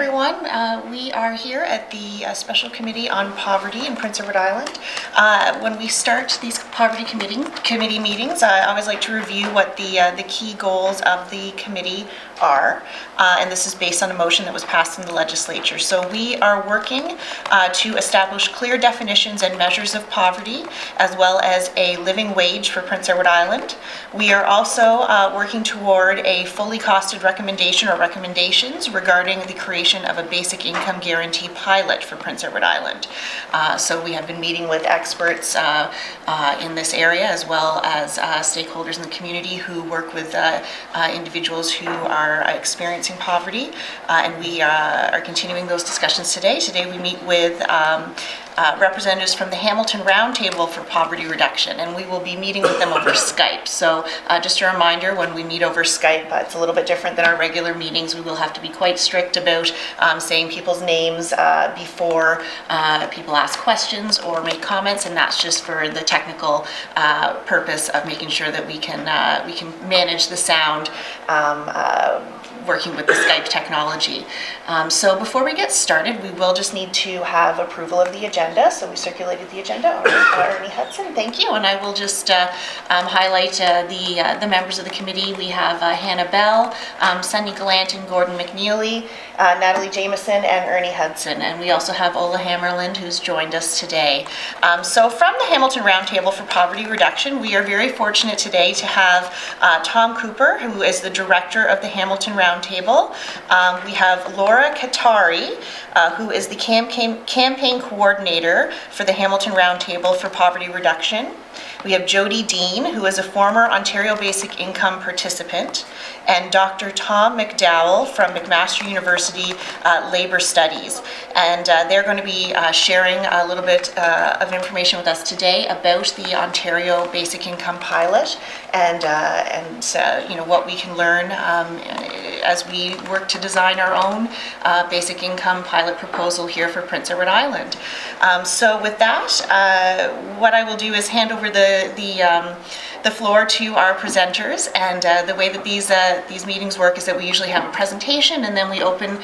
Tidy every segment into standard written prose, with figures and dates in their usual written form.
everyone. We are here at the Special Committee on Poverty in Prince Edward Island. When we start these poverty committee meetings, I always like to review what the key goals of the committee are, and this is based on a motion that was passed in the legislature. So we are working to establish clear definitions and measures of poverty, as well as a living wage for Prince Edward Island. We are also working toward a fully costed recommendation or recommendations regarding the creation of a basic income guarantee pilot for Prince Edward Island. So we have been meeting with experts in this area, as well as stakeholders in the community who work with individuals who are experiencing poverty, and we are continuing those discussions today. Today we meet with representatives from the Hamilton Roundtable for Poverty Reduction, and we will be meeting with them over Skype. So just a reminder, when we meet over Skype, it's a little bit different than our regular meetings. We will have to be quite strict about saying people's names before people ask questions or make comments, and that's just for the technical purpose of making sure that we can manage the sound working with the Skype technology. So before we get started, we will just need to have approval of the agenda. So we circulated the agenda. Ernie Hudson, thank you. And I will just highlight the members of the committee. We have Hannah Bell, Sunny Gallant and Gordon McNeely, Natalie Jameson, and Ernie Hudson. And we also have Ola Hammerland, who's joined us today. So from the Hamilton Roundtable for Poverty Reduction, we are very fortunate today to have Tom Cooper, who is the director of the Hamilton Roundtable. We have Laura Katari, who is the campaign coordinator for the Hamilton Roundtable for Poverty Reduction. We have Jody Dean, who is a former Ontario Basic Income participant, and Dr. Tom McDowell from McMaster University Labor Studies. And they're going to be sharing a little bit of information with us today about the Ontario Basic Income Pilot and what we can learn as we work to design our own basic income pilot proposal here for Prince Edward Island. So with that, what I will do is hand over the floor to our presenters, and the way that these meetings work is that we usually have a presentation and then we open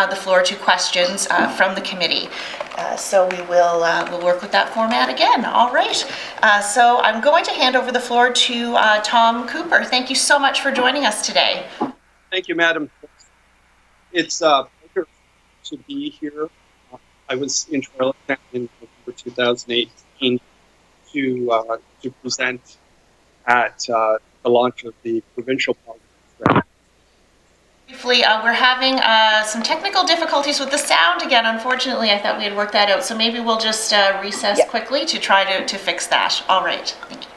the floor to questions from the committee. So we'll work with that format again. All right. So I'm going to hand over the floor to Tom Cooper. Thank you so much for joining us today. Thank you, Madam. It's a pleasure to be here. I was in Charlottetown in November 2018 to present at the launch of the provincial poverty strategy. Briefly, we're having some technical difficulties with the sound again. Unfortunately, I thought we had worked that out, so maybe we'll just recess quickly to try to fix that. All right. Thank you.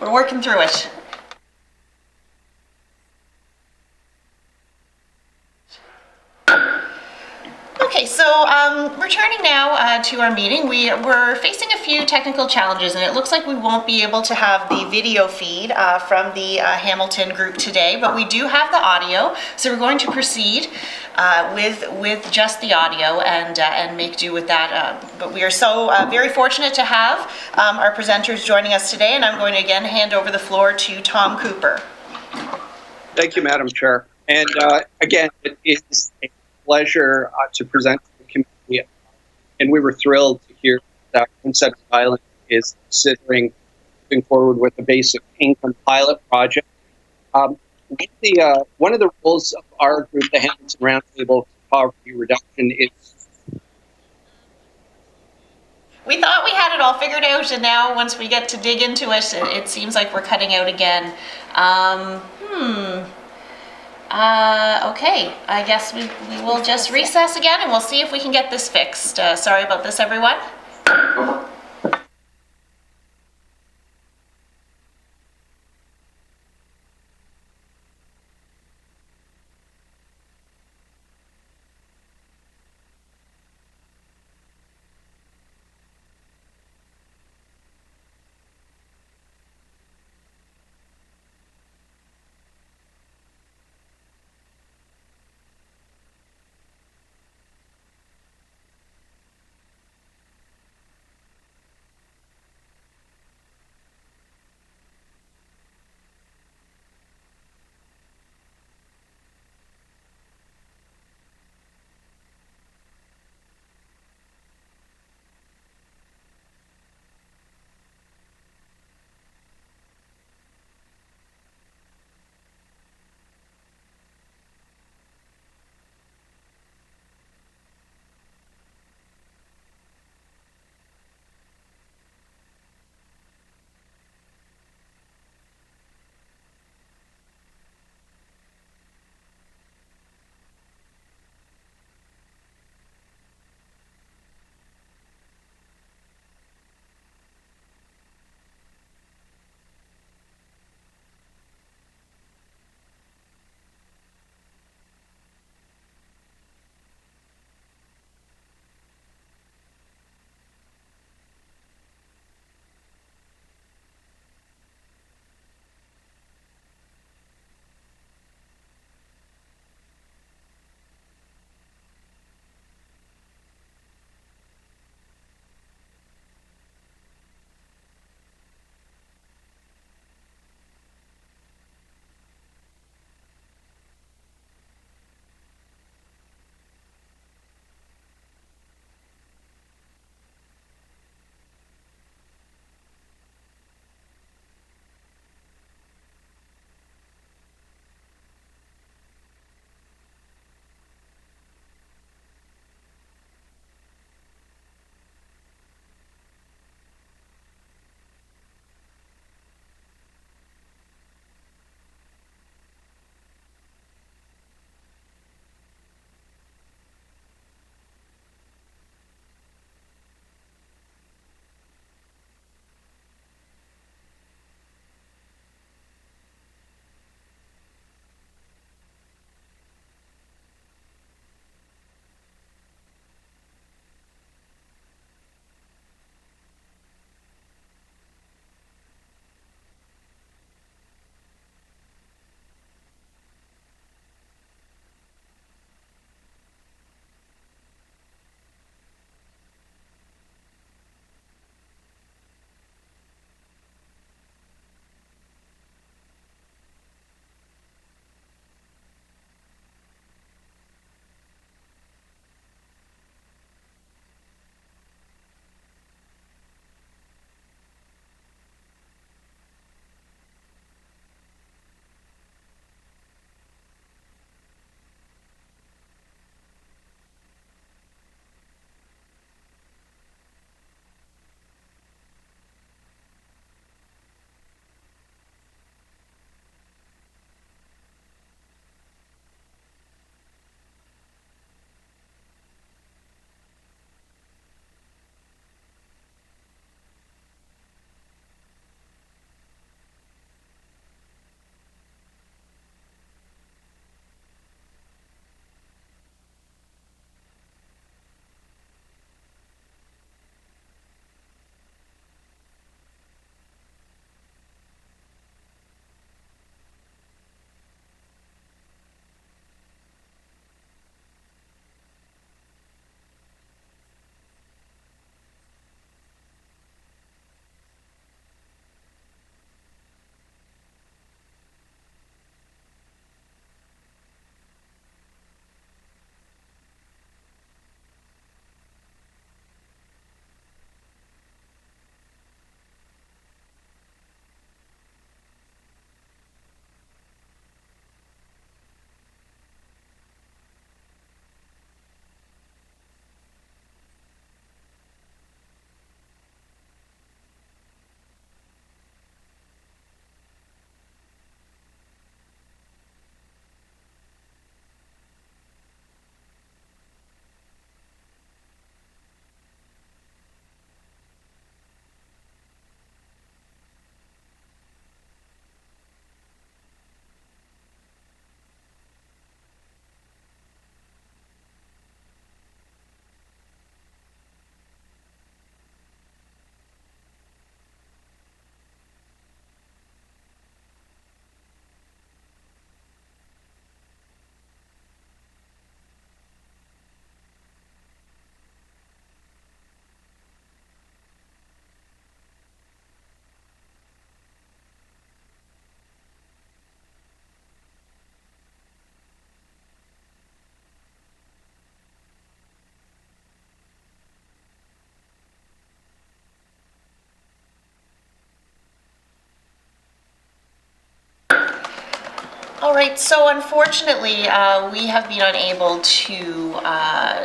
We're working through it. Okay, so returning now to our meeting, we're facing a few technical challenges, and it looks like we won't be able to have the video feed from the Hamilton group today, but we do have the audio, so we're going to proceed with just the audio and make do with that. But we are so very fortunate to have our presenters joining us today, and I'm going to again hand over the floor to Tom Cooper. Thank you, Madam Chair. And again, it is a pleasure to present to the committee, and we were thrilled to hear that Prince Edward Island is considering moving forward with the basic income pilot project. One of the roles of our group, the Hamilton Roundtable for Poverty Reduction, is. We thought we had it all figured out, and now once we get to dig into it, it seems like we're cutting out again. Okay, I guess we will just recess again, and we'll see if we can get this fixed. Sorry about this, everyone. All right, so unfortunately, we have been unable to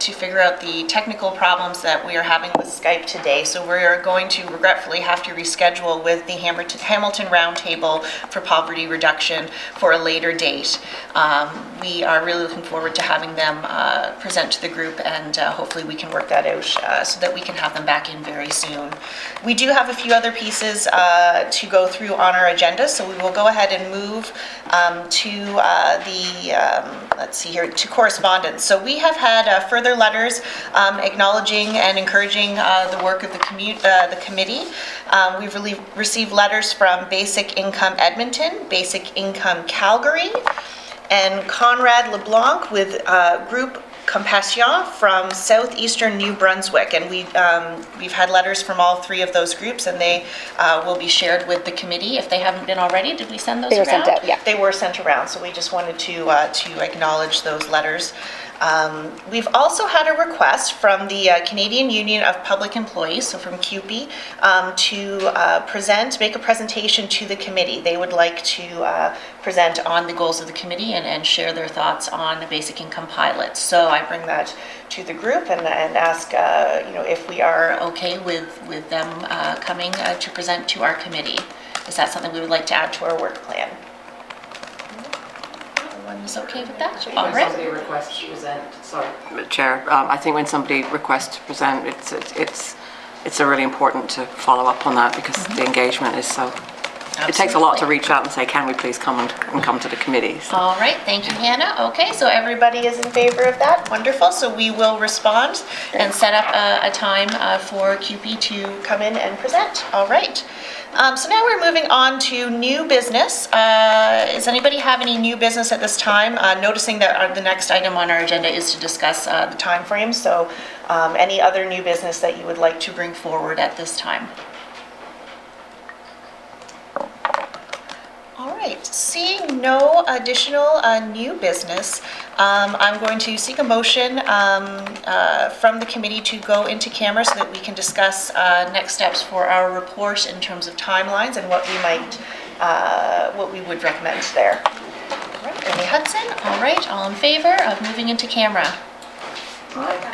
figure out the technical problems that we are having with Skype today. So we are going to regretfully have to reschedule with the Hamilton Roundtable for Poverty Reduction for a later date. We are really looking forward to having them present to the group, and hopefully we can work that out so that we can have them back in very soon. We do have a few other pieces to go through on our agenda, so we will go ahead and move to let's see here, to correspondence. So we have had further letters acknowledging and encouraging the work of the committee. We've received letters from Basic Income Edmonton, Basic Income Calgary, and Conrad LeBlanc with Group Compassion from southeastern New Brunswick, and we've had letters from all three of those groups, and they will be shared with the committee if they haven't been already. Did we send those around? They were sent out, yeah. They were sent around, so we just wanted to acknowledge those letters. We've also had a request from the Canadian Union of Public Employees, so from CUPE, to make a presentation to the committee. They would like to present on the goals of the committee and share their thoughts on the basic income pilot. So I bring that to the group and ask, if we are okay with them coming to present to our committee. Is that something we would like to add to our work plan? Everyone's okay with that? All right. Somebody requests to present. Sorry, Chair. I think when somebody requests to present, it's really important to follow up on that because the engagement is so. Absolutely. It takes a lot to reach out and say, can we please come and come to the committee? So. All right, thank you, Hannah. Okay, so everybody is in favor of that. Wonderful. So we will respond and set up a time for CUPE to come in and present. All right. So now we're moving on to new business. Does anybody have any new business at this time? Noticing that the next item on our agenda is to discuss the time frame. So any other new business that you would like to bring forward at this time? All right, seeing no additional new business, I'm going to seek a motion from the committee to go into camera so that we can discuss next steps for our report in terms of timelines and what we would recommend there. All right, Ernie Hudson. All right, all in favor of moving into camera? Aye.